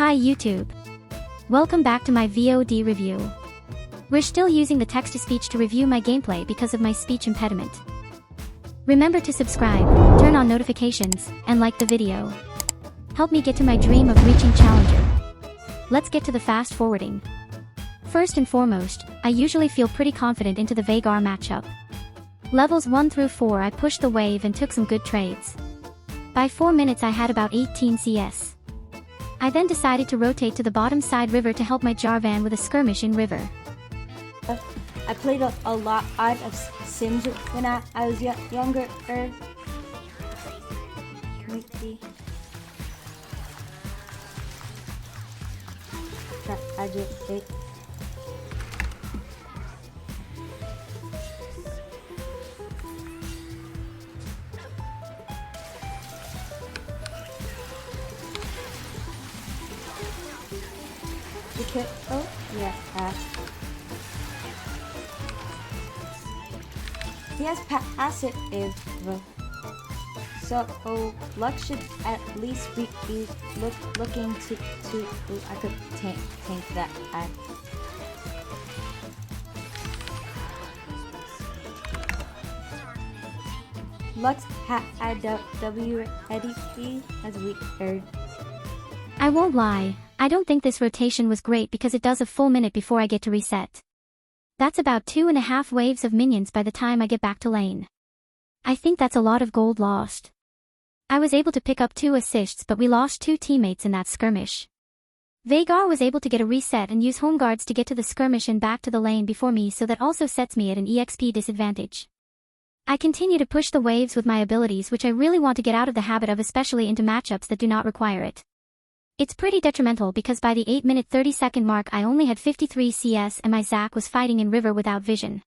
Hi YouTube. Welcome back to my VOD review. We're still using the text-to-speech to review my gameplay because of my speech impediment. Remember to subscribe, turn on notifications, and like the video. Help me get to my dream of reaching Challenger. Let's get to the fast forwarding. First and foremost, I usually feel pretty confident into the Veigar matchup. Levels 1 through 4 I pushed the wave and took some good trades. By 4 minutes I had about 18 CS. I then decided to rotate to the bottom side river to help my Jhoeraine with a skirmish in river. I played a lot of Sims when I was younger. Graduate. Oh, yeah. He has passive, so luck should at least be looking to I could tank that. Lux had W ready as we heard. I won't lie, I don't think this rotation was great because it does a full minute before I get to reset. That's about 2.5 waves of minions by the time I get back to lane. I think that's a lot of gold lost. I was able to pick up 2 assists but we lost 2 teammates in that skirmish. Veigar was able to get a reset and use home guards to get to the skirmish and back to the lane before me, so that also sets me at an EXP disadvantage. I continue to push the waves with my abilities, which I really want to get out of the habit of, especially into matchups that do not require it. It's pretty detrimental because by the 8-minute 30-second mark I only had 53 CS and my Zac was fighting in river without vision.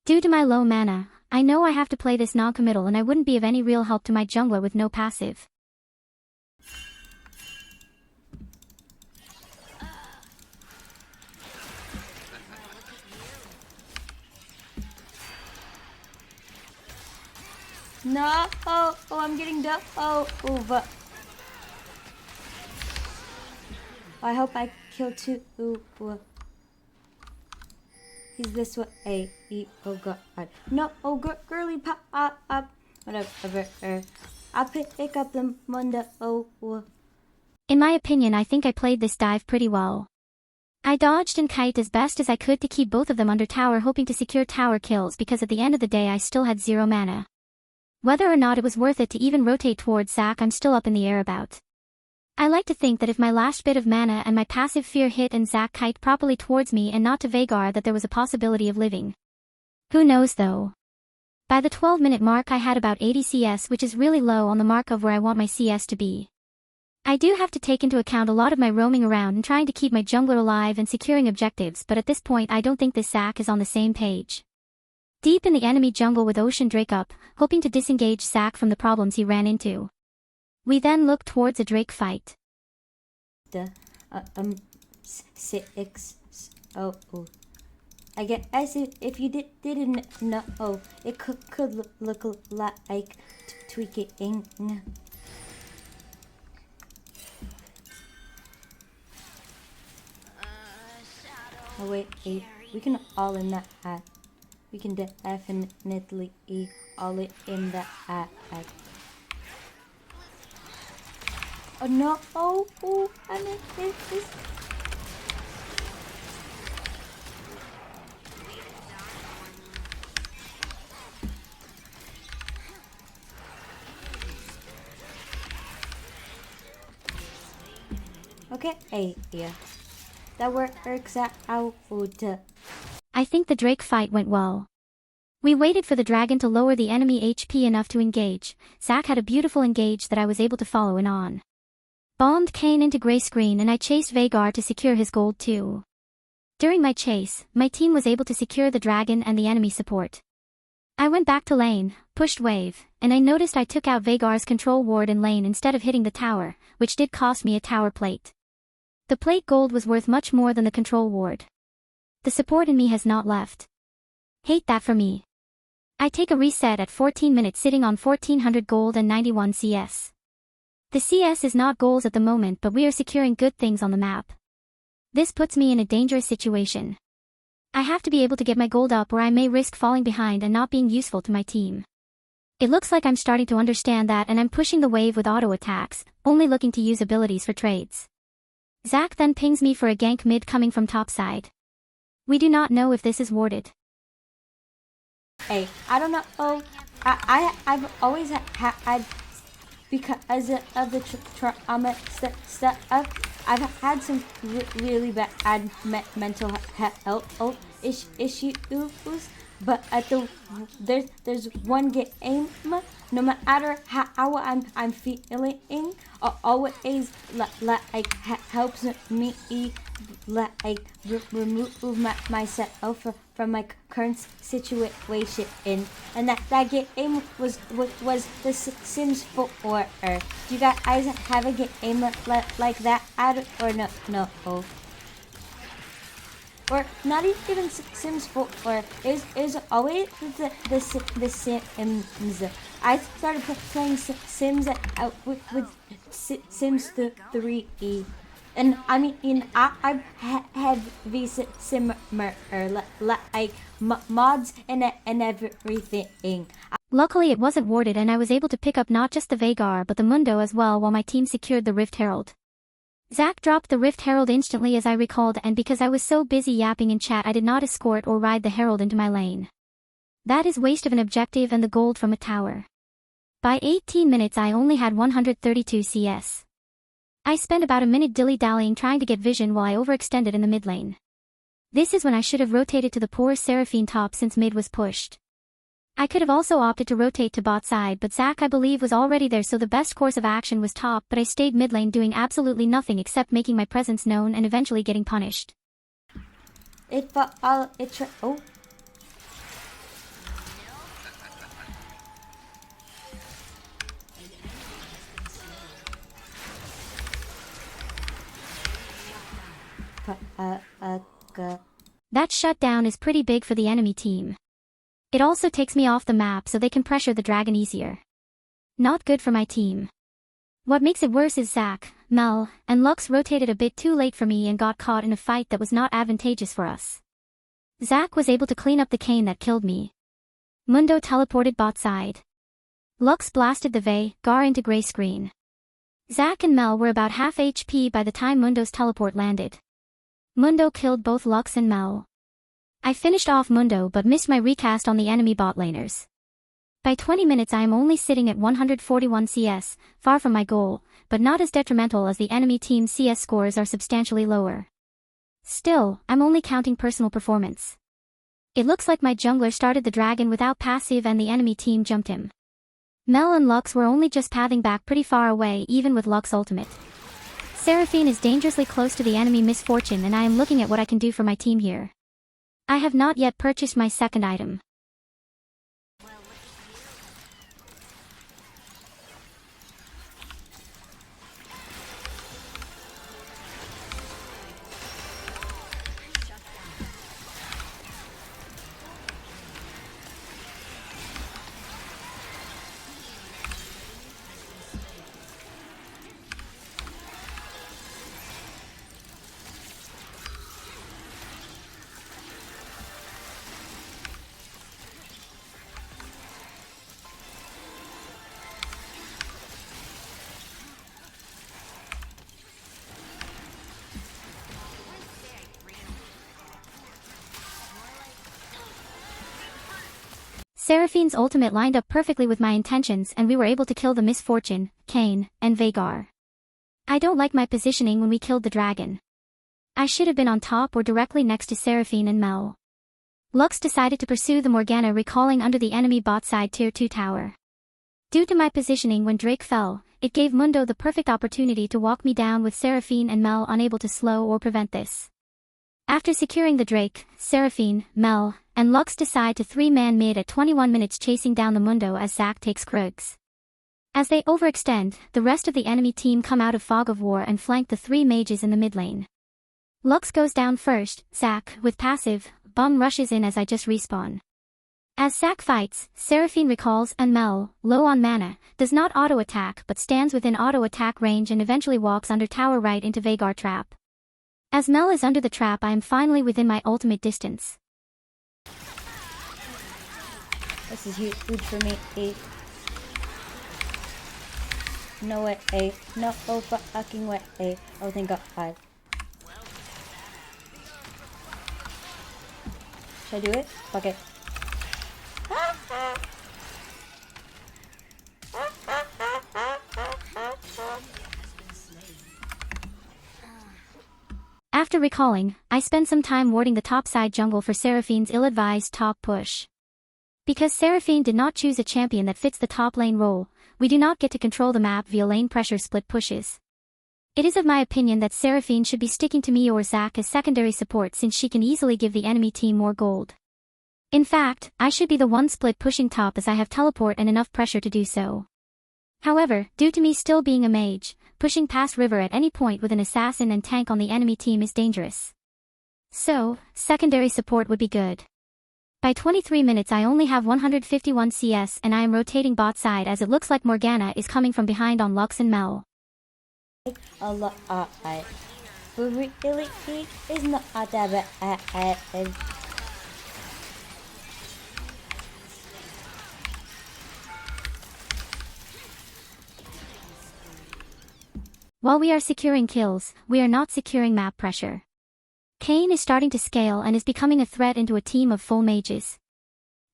Due to my low mana, I know I have to play this non-committal and I wouldn't be of any real help to my jungler with no passive. No, I'm getting over. I hope I kill 2. He's this way. Oh god. No, girly pop up. Whatever. I'll pick up the Munda. In my opinion, I think I played this dive pretty well. I dodged and kite as best as I could to keep both of them under tower, hoping to secure tower kills because at the end of the day I still had 0 mana. Whether or not it was worth it to even rotate towards Zac, I'm still up in the air about. I like to think that if my last bit of mana and my passive fear hit and Zac kite properly towards me and not to Veigar, that there was a possibility of living. Who knows though. By the 12-minute mark I had about 80 CS, which is really low on the mark of where I want my CS to be. I do have to take into account a lot of my roaming around and trying to keep my jungler alive and securing objectives, but at this point I don't think this Zac is on the same page. Deep in the enemy jungle with Ocean Drake up, hoping to disengage Zac from the problems he ran into. We then look towards a Drake fight. I guess if you didn't know, it could look like tweaking. Oh wait, we can all in that. We can definitely all in that. Oh no! I mean this. Okay, yeah, that works out. I think the Drake fight went well. We waited for the dragon to lower the enemy HP enough to engage. Zac had a beautiful engage that I was able to follow in on. Bombed Kayn into gray screen and I chased Veigar to secure his gold too. During my chase, my team was able to secure the dragon and the enemy support. I went back to lane, pushed wave, and I noticed I took out Veigar's control ward in lane instead of hitting the tower, which did cost me a tower plate. The plate gold was worth much more than the control ward. The support in me has not left. Hate that for me. I take a reset at 14 minutes sitting on 1400 gold and 91 CS. The CS is not goals at the moment, but we are securing good things on the map. This puts me in a dangerous situation. I have to be able to get my gold up or I may risk falling behind and not being useful to my team. It looks like I'm starting to understand that and I'm pushing the wave with auto attacks, only looking to use abilities for trades. Zac then pings me for a gank mid coming from top side. We do not know if this is warded. Hey, I don't know. I've always had, because of the trauma stuff, I've had some really bad mental health issues. But there's one game, no matter how I'm feeling, always like helps me like remove myself from my current situation, and that game was the Sims 4. Do you guys have a game like that or no? Or not even Sims 4 is always the Sims. I started playing Sims with Sims 3. And I mean, I've had these simmer like mods and everything. Luckily it wasn't warded and I was able to pick up not just the Veigar but the Mundo as well while my team secured the Rift Herald. Zac dropped the Rift Herald instantly as I recalled, and because I was so busy yapping in chat I did not escort or ride the Herald into my lane. That is waste of an objective and the gold from a tower. By 18 minutes I only had 132 CS. I spent about a minute dilly-dallying trying to get vision while I overextended in the mid lane. This is when I should have rotated to the poor Seraphine top since mid was pushed. I could have also opted to rotate to bot side, but Zac I believe was already there, so the best course of action was top, but I stayed mid lane doing absolutely nothing except making my presence known and eventually getting punished. Oh. That shutdown is pretty big for the enemy team. It also takes me off the map so they can pressure the dragon easier. Not good for my team. What makes it worse is Zac, Mel, and Lux rotated a bit too late for me and got caught in a fight that was not advantageous for us. Zac was able to clean up the cane that killed me. Mundo teleported bot side. Lux blasted the Veigar into gray screen. Zac and Mel were about half HP by the time Mundo's teleport landed. Mundo killed both Lux and Mel. I finished off Mundo but missed my recast on the enemy bot laners. By 20 minutes I am only sitting at 141 CS, far from my goal, but not as detrimental as the enemy team's CS scores are substantially lower. Still, I'm only counting personal performance. It looks like my jungler started the dragon without passive and the enemy team jumped him. Mel and Lux were only just pathing back pretty far away even with Lux ultimate. Seraphine is dangerously close to the enemy Misfortune and I am looking at what I can do for my team here. I have not yet purchased my second item. Seraphine's ultimate lined up perfectly with my intentions and we were able to kill the Misfortune, Kayn, and Veigar. I don't like my positioning when we killed the dragon. I should have been on top or directly next to Seraphine and Mel. Lux decided to pursue the Morgana recalling under the enemy bot side tier 2 tower. Due to my positioning when Drake fell, it gave Mundo the perfect opportunity to walk me down with Seraphine and Mel unable to slow or prevent this. After securing the Drake, Seraphine, Mel, and Lux decide to 3-man mid at 21 minutes chasing down the Mundo as Zac takes Krugs. As they overextend, the rest of the enemy team come out of Fog of War and flank the 3 mages in the mid lane. Lux goes down first, Zac, with passive, bum rushes in as I just respawn. As Zac fights, Seraphine recalls and Mel, low on mana, does not auto-attack but stands within auto-attack range and eventually walks under tower right into Veigar trap. As Mel is under the trap, I am finally within my ultimate distance. This is huge for me. No way, no fucking way. Oh, thank God. Should I do it? Fuck it. After recalling, I spend some time warding the topside jungle for Seraphine's ill-advised top push. Because Seraphine did not choose a champion that fits the top lane role, we do not get to control the map via lane pressure split pushes. It is of my opinion that Seraphine should be sticking to me or Zac as secondary support since she can easily give the enemy team more gold. In fact, I should be the one split pushing top as I have teleport and enough pressure to do so. However, due to me still being a mage, pushing past river at any point with an assassin and tank on the enemy team is dangerous. So, secondary support would be good. By 23 minutes I only have 151 CS and I am rotating bot side as it looks like Morgana is coming from behind on Lux and Mel. A lot, but really is not that bad. While we are securing kills, we are not securing map pressure. Kayn is starting to scale and is becoming a threat into a team of full mages.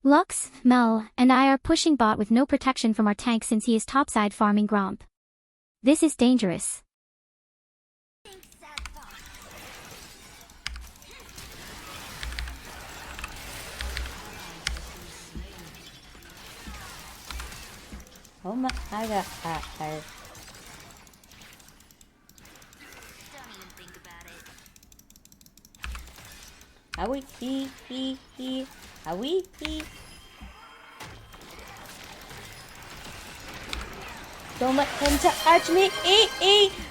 Lux, Mel, and I are pushing bot with no protection from our tank since he is topside farming Gromp. This is dangerous. Oh my God. Don't let him touch me.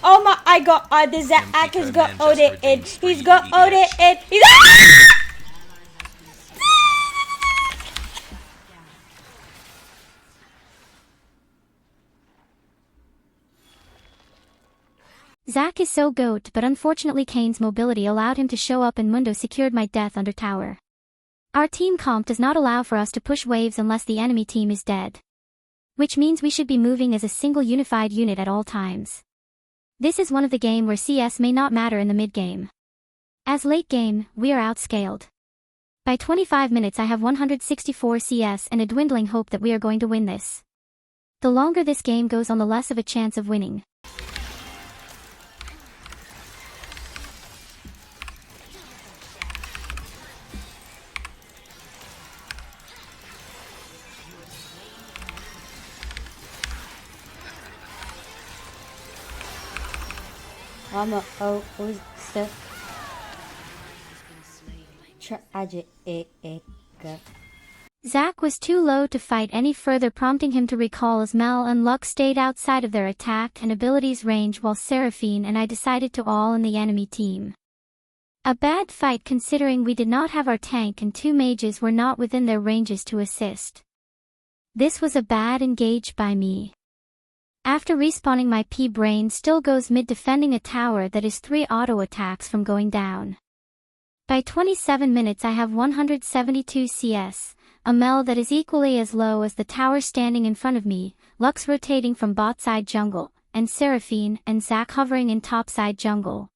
Oh my God. This Zac has got Odin. He's got Odin. He's Zac is so goat, but unfortunately Kayn's mobility allowed him to show up and Mundo secured my death under tower. Our team comp does not allow for us to push waves unless the enemy team is dead. Which means we should be moving as a single unified unit at all times. This is one of the game where CS may not matter in the mid game. As late game, we are outscaled. By 25 minutes I have 164 CS and a dwindling hope that we are going to win this. The longer this game goes on, the less of a chance of winning. Tragic. Zac was too low to fight any further, prompting him to recall as Mel and Lux stayed outside of their attack and abilities range while Seraphine and I decided to all in the enemy team. A bad fight considering we did not have our tank and two mages were not within their ranges to assist. This was a bad engage by me. After respawning, my P-brain still goes mid defending a tower that is 3 auto attacks from going down. By 27 minutes I have 172 CS, a Mel that is equally as low as the tower standing in front of me, Lux rotating from bot side jungle, and Seraphine and Zac hovering in top side jungle.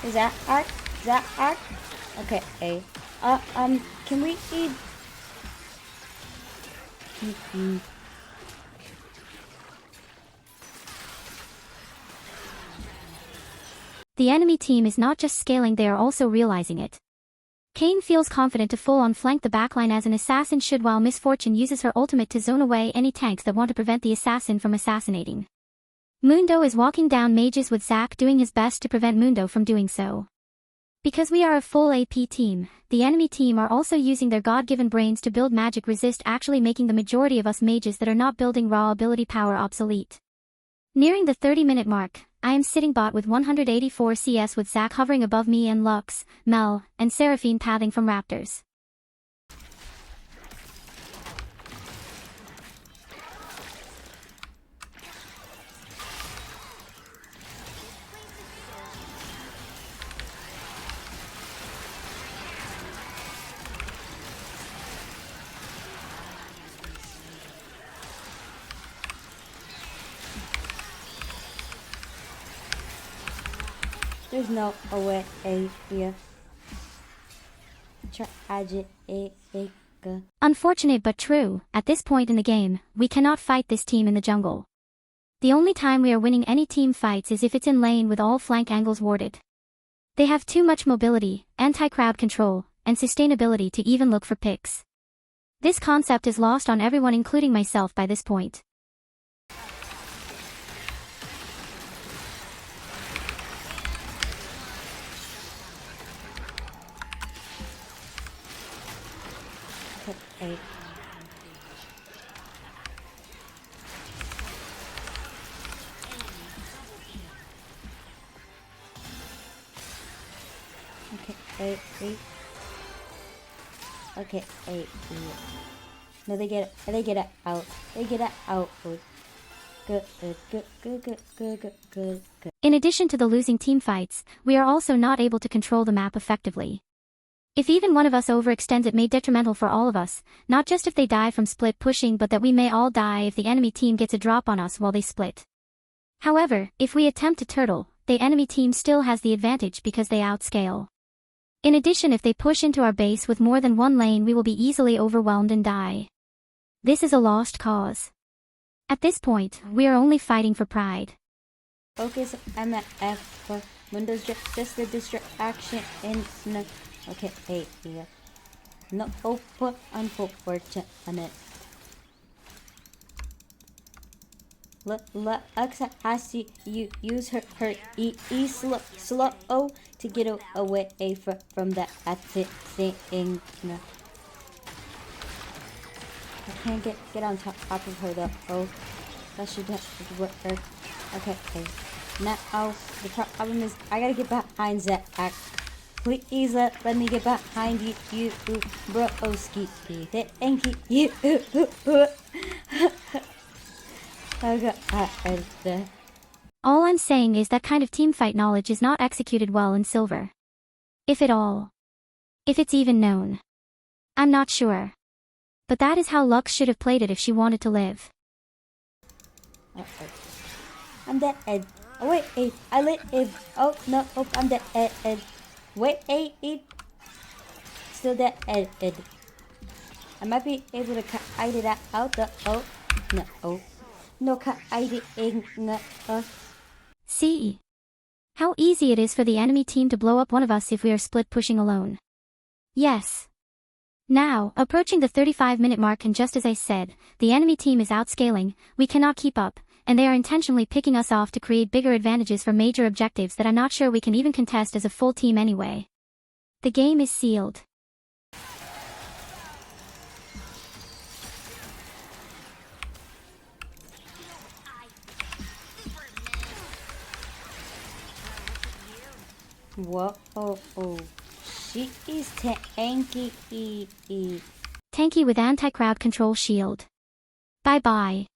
Is that arc? Okay. Can we eat? The enemy team is not just scaling, they are also realizing it. Kayn feels confident to full-on flank the backline as an assassin should, while Misfortune uses her ultimate to zone away any tanks that want to prevent the assassin from assassinating. Mundo is walking down mages with Zac doing his best to prevent Mundo from doing so. Because we are a full AP team, the enemy team are also using their God-given brains to build magic resist, actually making the majority of us mages that are not building raw ability power obsolete. Nearing the 30-minute mark, I am sitting bot with 184 CS with Zac hovering above me and Lux, Mel, and Seraphine pathing from Raptors. There's no way here. Tragic. Unfortunate but true, at this point in the game, we cannot fight this team in the jungle. The only time we are winning any team fights is if it's in lane with all flank angles warded. They have too much mobility, anti-crowd control, and sustainability to even look for picks. This concept is lost on everyone including myself by this point. Okay. Okay, no, they get it out. They get it out. Good. In addition to the losing team fights, we are also not able to control the map effectively. If even one of us overextends, it may be detrimental for all of us, not just if they die from split pushing, but that we may all die if the enemy team gets a drop on us while they split. However, if we attempt to turtle, the enemy team still has the advantage because they outscale. In addition, if they push into our base with more than one lane, we will be easily overwhelmed and die. This is a lost cause. At this point, we are only fighting for pride. Focus MF for Windows just the distraction in no. Okay, yeah. No, unfortunate. Lux has to use her slow to get away from that thing. No. I can't get on top of her though. Oh, that should work. Okay. Now the problem is I gotta get behind Zac. Please let me get behind you, broski. Thank you. All I'm saying is that kind of teamfight knowledge is not executed well in Silver. If at all. If it's even known. I'm not sure. But that is how Lux should have played it if she wanted to live. I'm dead. Oh wait, I live. Oh no, I'm dead. Wait, still dead. I might be able to hide it out the no hiding. See how easy it is for the enemy team to blow up one of us if we are split pushing alone. Yes. Now, approaching the 35-minute mark, and just as I said, the enemy team is outscaling, we cannot keep up, and they are intentionally picking us off to create bigger advantages for major objectives that I'm not sure we can even contest as a full team anyway. The game is sealed. Whoa, she is tanky. Tanky with anti-crowd control shield. Bye-bye.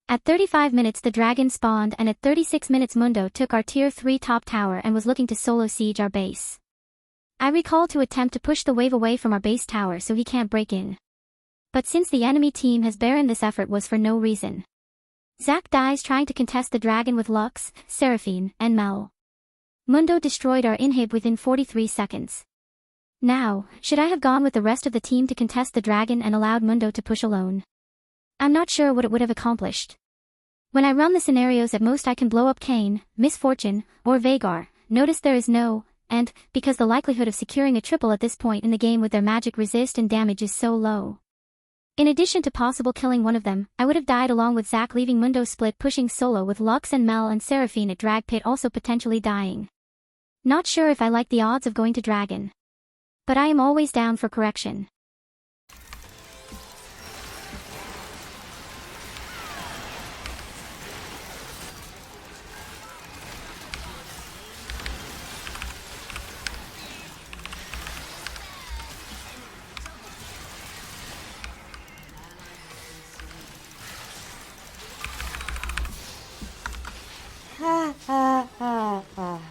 At 35 minutes the dragon spawned, and at 36 minutes Mundo took our tier 3 top tower and was looking to solo siege our base. I recall to attempt to push the wave away from our base tower so he can't break in. But since the enemy team has barren, this effort was for no reason. Zac dies trying to contest the dragon with Lux, Seraphine, and Mel. Mundo destroyed our inhib within 43 seconds. Now, should I have gone with the rest of the team to contest the dragon and allowed Mundo to push alone? I'm not sure what it would have accomplished. When I run the scenarios, at most I can blow up Kayn, Misfortune, or Veigar. Notice there is no, and, because the likelihood of securing a triple at this point in the game with their magic resist and damage is so low. In addition to possible killing one of them, I would have died along with Zac, leaving Mundo split pushing solo with Lux and Mel, and Seraphine at drag pit also potentially dying. Not sure if I like the odds of going to dragon. But I am always down for correction. Ha ha ha ha.